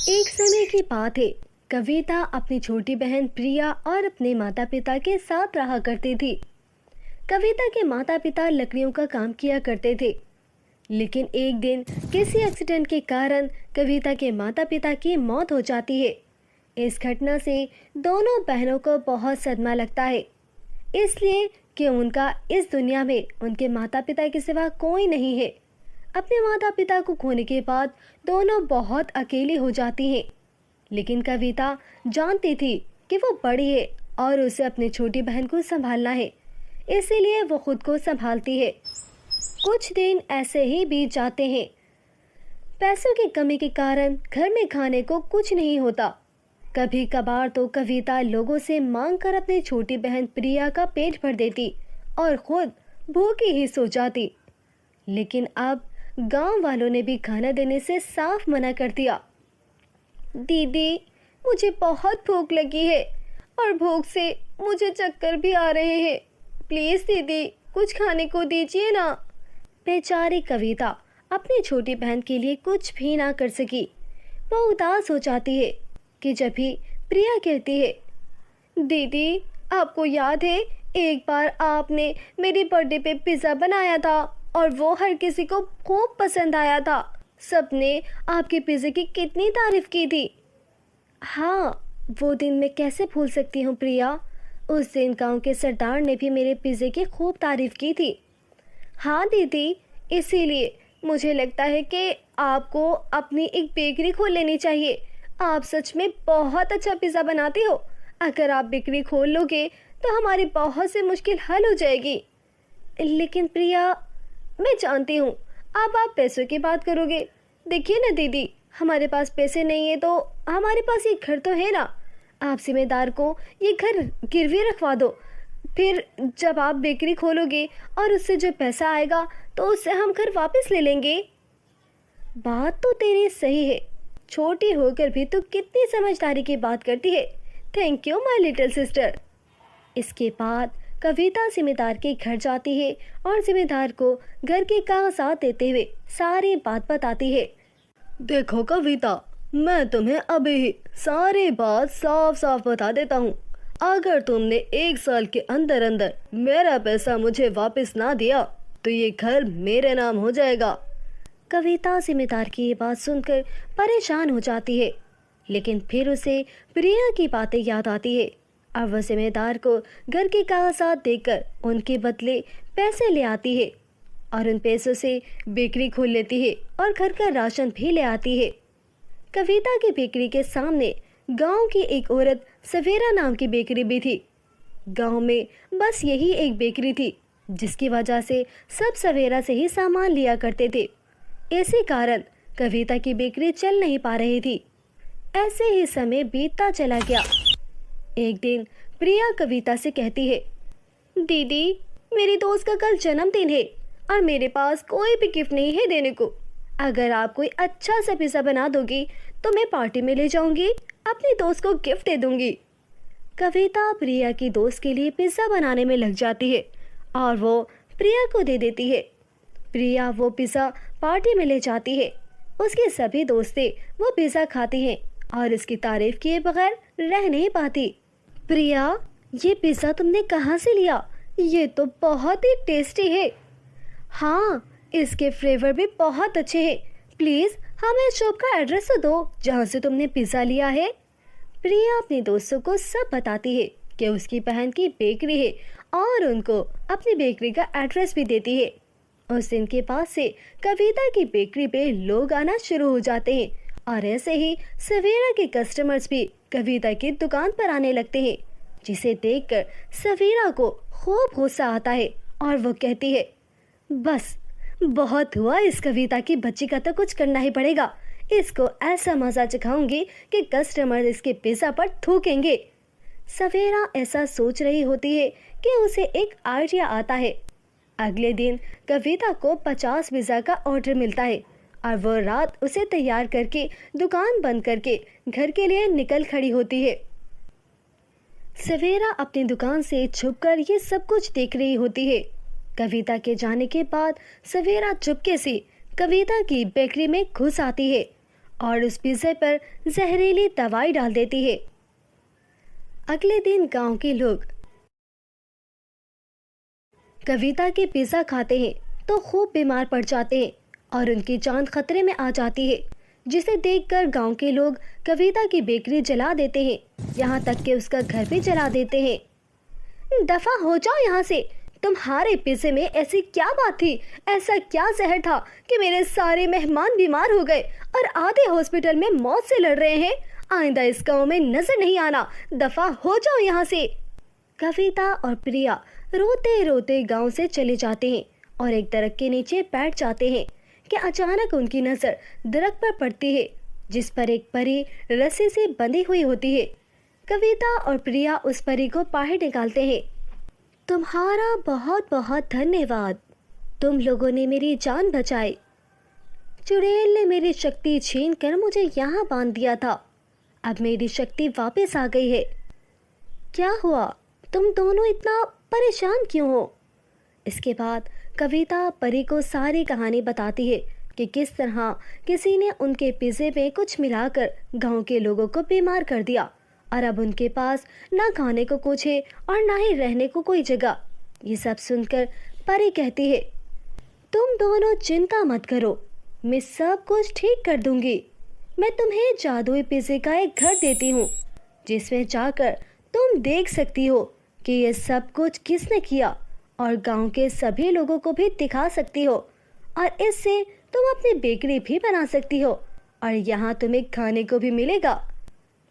एक समय की बात है। कविता अपनी छोटी बहन प्रिया और अपने माता पिता के साथ रहा करती थी। कविता के माता पिता लकड़ियों का काम किया करते थे, लेकिन एक दिन किसी एक्सीडेंट के कारण कविता के माता पिता की मौत हो जाती है। इस घटना से दोनों बहनों को बहुत सदमा लगता है, इसलिए कि उनका इस दुनिया में उनके माता पिता के सिवा कोई नहीं है। अपने माता पिता को खोने के बाद दोनों बहुत अकेली हो जाती हैं। लेकिन कविता जानती थी कि वो बड़ी है और उसे अपनी छोटी बहन को संभालना है, इसीलिए वो खुद को संभालती है। कुछ दिन ऐसे ही बीत जाते हैं। पैसों की कमी के कारण घर में खाने को कुछ नहीं होता। कभी कभार तो कविता लोगों से मांग कर अपनी छोटी बहन प्रिया का पेट भर देती और खुद भूखी ही सो जाती। लेकिन अब गांव वालों ने भी खाना देने से साफ मना कर दिया। दीदी, मुझे बहुत भूख लगी है और भूख से मुझे चक्कर भी आ रहे हैं। प्लीज दीदी, कुछ खाने को दीजिए ना। बेचारी कविता अपनी छोटी बहन के लिए कुछ भी ना कर सकी। वो उदास हो जाती है कि जब भी प्रिया कहती है, दीदी आपको याद है एक बार आपने मेरी बर्थडे पे पिज़्ज़ा बनाया था और वो हर किसी को खूब पसंद आया था। सबने आपके पिज़्ज़े की कितनी तारीफ की थी। हाँ, वो दिन मैं कैसे भूल सकती हूँ प्रिया। उस दिन गांव के सरदार ने भी मेरे पिज़्ज़े की खूब तारीफ की थी। हाँ दीदी, इसीलिए मुझे लगता है कि आपको अपनी एक बेकरी खोल लेनी चाहिए। आप सच में बहुत अच्छा पिज़्ज़ा बनाती हो। अगर आप बेकरी खोल लोगे तो हमारी बहुत सी मुश्किल हल हो जाएगी। लेकिन प्रिया, मैं जानती हूँ अब आप पैसों की बात करोगे। देखिए ना दीदी, हमारे पास पैसे नहीं है तो हमारे पास ये घर तो है ना। आप जिम्मेदार को ये घर गिरवी रखवा दो। फिर जब आप बेकरी खोलोगे और उससे जो पैसा आएगा तो उससे हम घर वापस ले लेंगे। बात तो तेरी सही है। छोटी होकर भी तू कितनी समझदारी की बात करती है। Thank you my little sister. इसके बाद कविता जिम्मेदार के घर जाती है और जिम्मेदार को घर के कागजात देते हुए सारी बात बताती है। देखो कविता, मैं तुम्हें अभी ही सारी बात साफ साफ बता देता हूँ। अगर तुमने 1 साल के अंदर अंदर मेरा पैसा मुझे वापस ना दिया तो ये घर मेरे नाम हो जाएगा। कविता जिम्मेदार की ये बात सुनकर परेशान हो जाती है, लेकिन फिर उसे प्रिया की बातें याद आती है। अब वह जिम्मेदार को घर के कागजात देकर उनके बदले पैसे ले आती है और उन पैसों से बेकरी खोल लेती है और घर का राशन भी ले आती है। कविता की बेकरी के सामने गांव की एक औरत सवेरा नाम की बेकरी भी थी। गांव में बस यही एक बेकरी थी, जिसकी वजह से सब सवेरा से ही सामान लिया करते थे। इसी कारण कविता की बेकरी चल नहीं पा रही थी। ऐसे ही समय बीतता चला गया। एक दिन प्रिया कविता से कहती है, दीदी मेरी दोस्त का कल जन्मदिन है और मेरे पास कोई भी गिफ्ट नहीं है देने को। अगर आप कोई अच्छा सा पिज़्ज़ा बना दोगी तो मैं पार्टी में ले जाऊंगी, अपनी दोस्त को गिफ्ट दे दूंगी। कविता प्रिया की दोस्त के लिए पिज़्ज़ा बनाने में लग जाती है और वो प्रिया को दे देती है। प्रिया वो पिज़्ज़ा पार्टी में ले जाती है। उसके सभी दोस्तें वो पिज़्ज़ा खाती हैं और इसकी तारीफ किए बगैर रह नहीं पाती। प्रिया, ये पिज़्ज़ा तुमने कहाँ से लिया? ये तो बहुत ही टेस्टी है। हाँ, इसके फ्लेवर भी बहुत अच्छे हैं। प्लीज़ हमें शॉप का एड्रेस तो दो जहाँ से तुमने पिज़्ज़ा लिया है। प्रिया अपने दोस्तों को सब बताती है कि उसकी बहन की बेकरी है और उनको अपनी बेकरी का एड्रेस भी देती है। उस दिन के बाद से कविता की बेकरी पे लोग आना शुरू हो जाते हैं और ऐसे ही सवेरा के कस्टमर्स भी कविता की दुकान पर आने लगते हैं, जिसे देखकर सवेरा को खूब गुस्सा आता है और वो कहती है, बस बहुत हुआ, इस कविता की बच्ची का तो कुछ करना ही पड़ेगा। इसको ऐसा मजा चखाऊंगी कि कस्टमर इसके पिज़्ज़ा पर थूकेंगे। सवेरा ऐसा सोच रही होती है कि उसे एक आइडिया आता है। अगले दिन कविता को 50 पिज़्ज़ा का ऑर्डर मिलता है और वो रात उसे तैयार करके दुकान बंद करके घर के लिए निकल खड़ी होती है। सवेरा अपनी दुकान से छुपकर ये सब कुछ देख रही होती है। कविता के जाने के बाद सवेरा चुपके से कविता की बेकरी में घुस आती है और उस पिज़्ज़े पर जहरीली दवाई डाल देती है। अगले दिन गांव के लोग कविता के पिज़्ज़ा खाते हैं तो खूब बीमार पड़ जाते हैं और उनकी जान खतरे में आ जाती है, जिसे देखकर गांव के लोग कविता की बेकरी जला देते हैं, यहाँ तक कि उसका घर भी जला देते हैं। दफा हो जाओ यहाँ से, तुम्हारे पिज़्ज़े में ऐसी क्या बात थी, ऐसा क्या जहर था कि मेरे सारे मेहमान बीमार हो गए और आधे हॉस्पिटल में मौत से लड़ रहे हैं। आइंदा इस गांव में नजर नहीं आना, दफा हो जाओ यहाँ से। कविता और प्रिया रोते रोते गांव से चले जाते हैं और एक दरख्त के नीचे बैठ जाते हैं कि अचानक उनकी नज़र दरख्त पर पड़ती है, जिस पर एक परी रस्सी से बंधी हुई होती है। कविता और प्रिया उस परी को बाहर निकालते हैं। तुम्हारा बहुत बहुत धन्यवाद, तुम लोगों ने मेरी जान बचाई। चुड़ैल ने मेरी शक्ति छीन कर मुझे यहाँ बांध दिया था, अब मेरी शक्ति वापस आ गई है। क्या हुआ, तुम दोनों इतना परेशान क्यों हो? इसके बाद कविता परी को सारी कहानी बताती है कि किस तरह किसी ने उनके पिज़्ज़े में कुछ मिलाकर गांव के लोगों को बीमार कर दिया और अब उनके पास ना खाने को कुछ है और ना ही रहने को कोई जगह। ये सब सुनकर परी कहती है, तुम दोनों चिंता मत करो, मैं सब कुछ ठीक कर दूंगी। मैं तुम्हें जादुई पिज़्ज़े का एक घर देती हूँ, जिसमें जाकर तुम देख सकती हो कि ये सब कुछ किसने किया और गांव के सभी लोगों को भी दिखा सकती हो, और इससे तुम अपनी बेकरी भी बना सकती हो और यहाँ तुम्हें खाने को भी मिलेगा।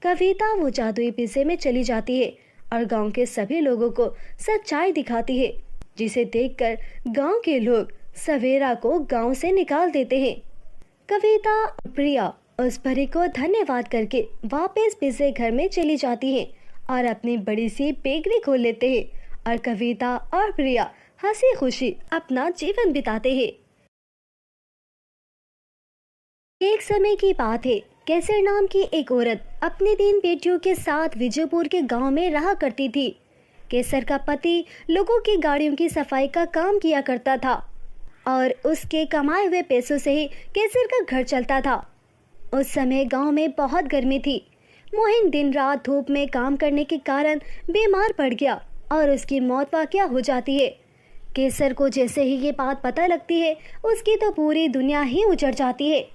कविता वो जादुई पिज़्ज़े में चली जाती है और गांव के सभी लोगों को सच्चाई दिखाती है, जिसे देखकर गांव के लोग सवेरा को गांव से निकाल देते हैं। कविता और प्रिया उस परी को धन्यवाद करके वापस पिज़्ज़े घर में चली जाती हैं और अपनी बड़ी सी बेकरी खोल लेते हैं और कविता और प्रिया हंसी खुशी अपना जीवन बिताते हैं। एक समय की बात है, केसर नाम की एक औरत अपने 3 बेटियों के साथ विजयपुर के गांव में रहा करती थी। केसर का पति लोगों की गाड़ियों की सफाई का काम किया करता था और उसके कमाए हुए पैसों से ही केसर का घर चलता था। उस समय गांव में बहुत गर्मी थी। मोहन दिन रात धूप में काम करने के कारण बीमार पड़ गया और उसकी मौत वाक़या हो जाती है। केसर को जैसे ही ये बात पता लगती है, उसकी तो पूरी दुनिया ही उजड़ जाती है।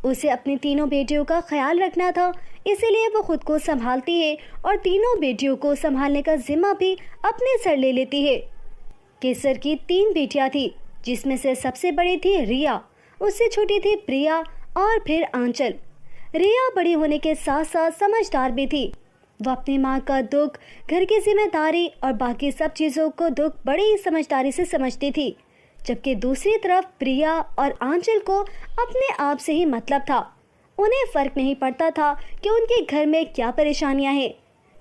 उसे अपनी तीनों बेटियों का ख्याल रखना था, इसीलिए वो खुद को संभालती है और तीनों बेटियों को संभालने का जिम्मा भी अपने सर ले लेती है। केसर की 3 बेटियां थी, जिसमें से सबसे बड़ी थी रिया, उससे छोटी थी प्रिया और फिर आंचल। रिया बड़ी होने के साथ साथ समझदार भी थी। वो अपनी माँ का दुख, घर की जिम्मेदारी और बाकी सब चीज़ों को दुख बड़ी ही समझदारी से समझती थी, जबकि दूसरी तरफ प्रिया और आंचल को अपने आप से ही मतलब था। उन्हें फ़र्क नहीं पड़ता था कि उनके घर में क्या परेशानियां हैं।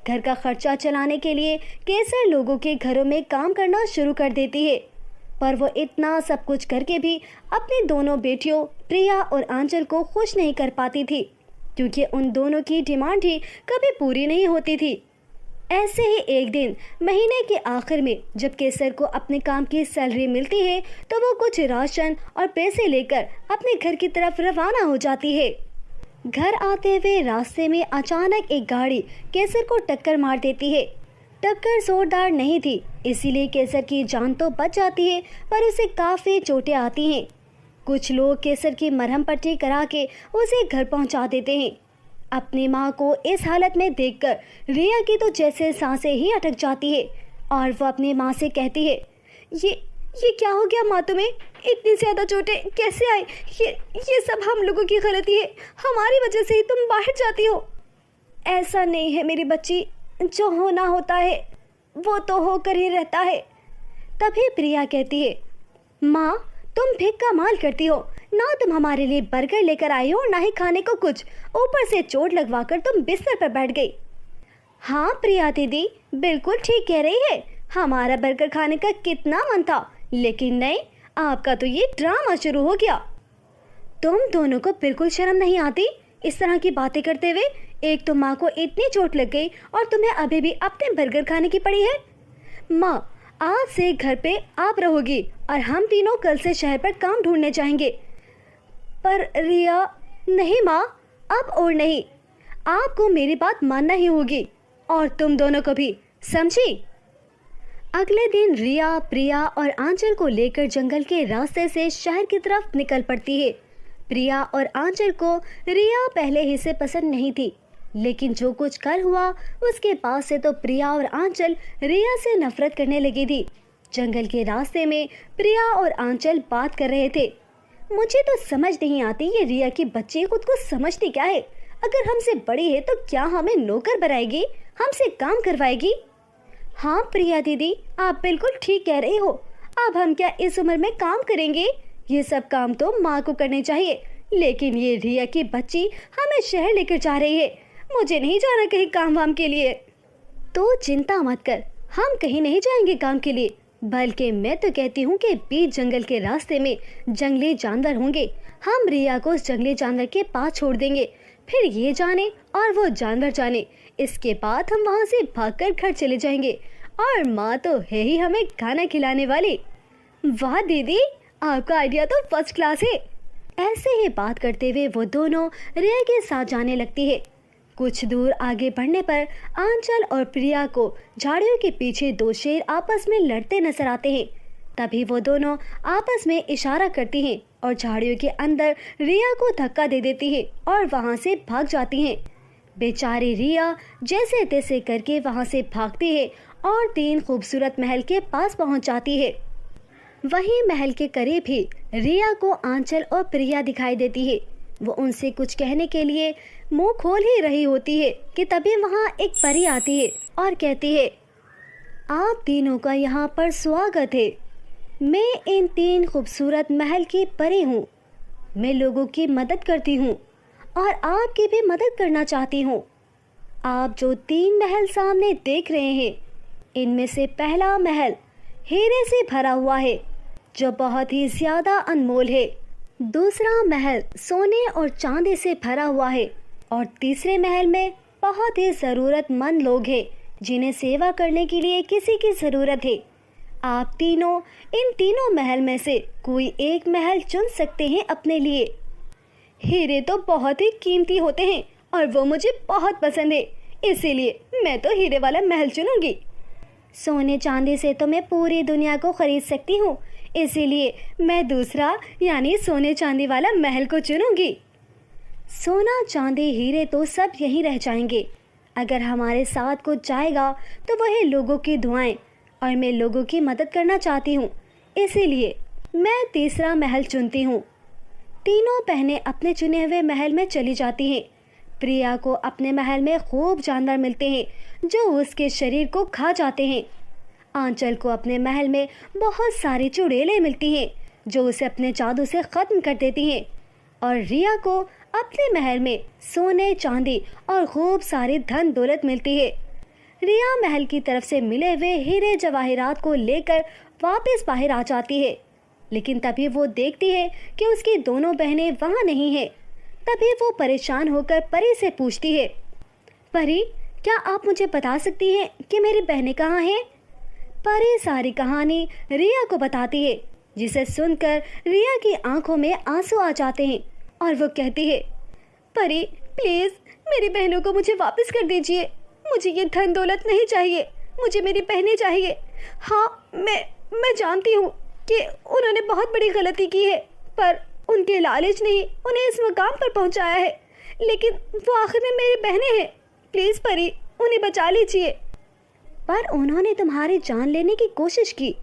घर का खर्चा चलाने के लिए केसर लोगों के घरों में काम करना शुरू कर देती है, पर वो इतना सब कुछ करके भी अपनी दोनों बेटियों प्रिया और आंचल को खुश नहीं कर पाती थी, क्योंकि उन दोनों की डिमांड ही कभी पूरी नहीं होती थी। ऐसे ही एक दिन महीने के आखिर में जब केसर को अपने काम की सैलरी मिलती है, तो वो कुछ राशन और पैसे लेकर अपने घर की तरफ रवाना हो जाती है। घर आते हुए रास्ते में अचानक एक गाड़ी केसर को टक्कर मार देती है। टक्कर जोरदार नहीं थी, इसीलिए केसर की जान तो बच जाती है, पर उसे काफ़ी चोटें आती हैं। कुछ लोग केसर की मरहम पट्टी करा के उसे घर पहुंचा देते हैं। अपनी माँ को इस हालत में देखकर रिया की तो जैसे सांसें ही अटक जाती है और वो अपनी माँ से कहती है, ये क्या हो गया माँ, तुम्हें इतनी ज़्यादा चोटें कैसे आई? ये सब हम लोगों की गलती है, हमारी वजह से ही तुम बाहर जाती हो। ऐसा नहीं है मेरी बच्ची, जो होना होता है वो तो होकर ही रहता है। तभी प्रिया कहती है, माँ तुम भिख का माल करती हो ना, तुम हमारे लिए बर्गर लेकर आई हो ना ही खाने को कुछ, ऊपर से चोट लगवाकर तुम बिस्तर पर बैठ गई। हाँ प्रिया दीदी बिल्कुल ठीक कह रही है, हमारा बर्गर खाने का कितना मन था, लेकिन नहीं, आपका तो ये ड्रामा शुरू हो गया। तुम दोनों को बिल्कुल शर्म नहीं आती इस तरह की बातें करते हुए? एक तो माँ को इतनी चोट लग गई और तुम्हें अभी भी अपने बर्गर खाने की पड़ी है। माँ आज से घर पे आप रहोगी और हम तीनों कल से शहर पर काम ढूंढने जाएंगे। पर रिया, नहीं माँ, अब और नहीं, आपको मेरी बात मानना ही होगी, और तुम दोनों को भी, समझी? अगले दिन रिया, प्रिया और आंचल को लेकर जंगल के रास्ते से शहर की तरफ निकल पड़ती है। प्रिया और आंचल को रिया पहले ही से पसंद नहीं थी, लेकिन जो कुछ कल हुआ उसके बाद से तो प्रिया और आंचल रिया से नफरत करने लगी थी। जंगल के रास्ते में प्रिया और आंचल बात कर रहे थे। मुझे तो समझ नहीं आती ये रिया की बच्ची खुद को समझती क्या है। अगर हमसे बड़ी है तो क्या हमें नौकर बनाएगी, हमसे काम करवाएगी? हाँ प्रिया दीदी, आप बिल्कुल ठीक कह रही हो। अब हम क्या इस उम्र में काम करेंगे? ये सब काम तो माँ को करने चाहिए, लेकिन ये रिया की बच्ची हमें शहर लेकर जा रही है। मुझे नहीं जाना कहीं काम वाम के लिए। तो चिंता मत कर, हम कहीं नहीं जाएंगे काम के लिए, बल्कि मैं तो कहती हूँ कि बीच जंगल के रास्ते में जंगली जानवर होंगे। हम रिया को उस जंगली जानवर के पास छोड़ देंगे, फिर ये जाने और वो जानवर जाने। इसके बाद हम वहाँ से भागकर घर चले जाएंगे, और माँ तो है ही हमें खाना खिलाने वाली। वाह दीदी, आपका आइडिया तो फर्स्ट क्लास है। ऐसे ही बात करते हुए वो दोनों रिया के साथ जाने लगती है। कुछ दूर आगे बढ़ने पर आंचल और प्रिया को झाड़ियों के पीछे दो शेर आपस में लड़ते नजर आते हैं। तभी वो दोनों आपस में इशारा करती हैं और झाड़ियों के अंदर रिया को धक्का दे देती है और वहां से भाग जाती हैं। बेचारी रिया जैसे तैसे करके वहां से भागती है और 3 खूबसूरत महल के पास पहुंच जाती है। वहीं महल के करीब ही रिया को आंचल और प्रिया दिखाई देती है। वो उनसे कुछ कहने के लिए मुंह खोल ही रही होती है कि तभी वहां एक परी आती है और कहती है, आप तीनों का यहाँ पर स्वागत है। मैं इन 3 खूबसूरत महल की परी हूँ। मैं लोगों की मदद करती हूँ और आपकी भी मदद करना चाहती हूँ। आप जो 3 महल सामने देख रहे हैं, इनमें से पहला महल हीरे से भरा हुआ है, जो बहुत ही ज्यादा अनमोल है। दूसरा महल सोने और चांदी से भरा हुआ है, और तीसरे महल में बहुत ही ज़रूरतमंद लोग हैं जिन्हें सेवा करने के लिए किसी की ज़रूरत है। आप तीनों इन तीनों महल में से कोई एक महल चुन सकते हैं अपने लिए। हीरे तो बहुत ही कीमती होते हैं और वो मुझे बहुत पसंद है, इसीलिए मैं तो हीरे वाला महल चुनूंगी। सोने चांदी से तो मैं पूरी दुनिया को खरीद सकती हूँ, इसीलिए मैं दूसरा यानी सोने चांदी वाला महल को चुनूंगी। सोना चांदी हीरे तो सब यहीं रह जाएंगे, अगर हमारे साथ कुछ जाएगा तो वह है लोगों की दुआएं, और मैं लोगों की मदद करना चाहती हूँ, इसीलिए मैं तीसरा महल चुनती हूँ। तीनों बहनें अपने चुने हुए महल में चली जाती हैं। प्रिया को अपने महल में खूब जानवर मिलते हैं जो उसके शरीर को खा जाते हैं। आंचल को अपने महल में बहुत सारी चुड़ैलें मिलती हैं जो उसे अपने जादू से ख़त्म कर देती हैं, और रिया को अपने महल में सोने चांदी और खूब सारी धन दौलत मिलती है। रिया महल की तरफ से मिले हुए हीरे जवाहरात को लेकर वापस बाहर आ जाती है, लेकिन तभी वो देखती है कि उसकी दोनों बहनें वहाँ नहीं है। तभी वो परेशान होकर परी से पूछती है, परी, क्या आप मुझे बता सकती हैं कि मेरी बहनें कहाँ हैं? परी सारी कहानी रिया को बताती है, जिसे सुनकर रिया की आंखों में आंसू आ जाते हैं और वो कहती है, परी प्लीज़ मेरी बहनों को मुझे वापस कर दीजिए। मुझे ये धन दौलत नहीं चाहिए, मुझे मेरी बहनें चाहिए। हाँ, मैं जानती हूँ कि उन्होंने बहुत बड़ी गलती की है, पर उनके लालच ने ही उन्हें इस मुकाम पर पहुँचाया है, लेकिन वो आखिर में मेरी बहनें हैं। प्लीज़ परी, उन्हें बचा लीजिए। पर उन्होंने तुम्हारी जान लेने की कोशिश की,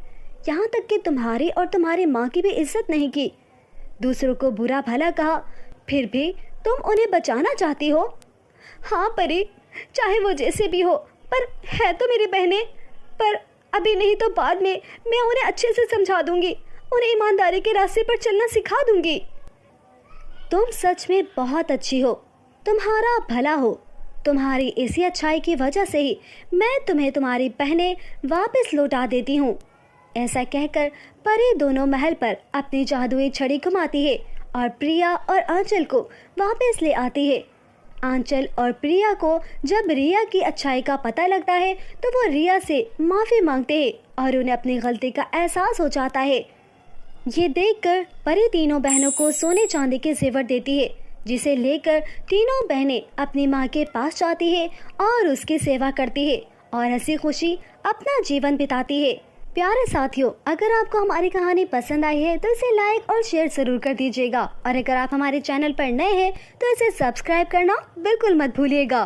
यहाँ तक कि तुम्हारी और तुम्हारी माँ की भी इज्जत नहीं की, दूसरों को बुरा भला कहा, फिर भी तुम उन्हें बचाना चाहती हो। हाँ परी, चाहे वो जैसे भी हो, पर है तो मेरी बहनें। पर अभी नहीं तो बाद में मैं उन्हें अच्छे से समझा दूंगी, उन्हें ईमानदारी के रास्ते पर चलना सिखा दूंगी। तुम सच में बहुत अच्छी हो, तुम्हारा भला हो। तुम्हारी इसी अच्छाई की वजह से ही मैं तुम्हें तुम्हारी बहनें वापस लौटा देती हूँ। ऐसा कहकर परी दोनों महल पर अपनी जादुई छड़ी घुमाती है और प्रिया और आंचल को वापस ले आती है। आंचल और प्रिया को जब रिया की अच्छाई का पता लगता है तो वो रिया से माफ़ी मांगते हैं और उन्हें अपनी गलती का एहसास हो जाता है। ये देखकर परी तीनों बहनों को सोने चांदी के जेवर देती है, जिसे लेकर तीनों बहनें अपनी माँ के पास जाती है और उसकी सेवा करती है और हंसी खुशी अपना जीवन बिताती है। प्यारे साथियों, अगर आपको हमारी कहानी पसंद आई है तो इसे लाइक और शेयर जरूर कर दीजिएगा और अगर आप हमारे चैनल पर नए हैं तो इसे सब्सक्राइब करना बिल्कुल मत भूलिएगा।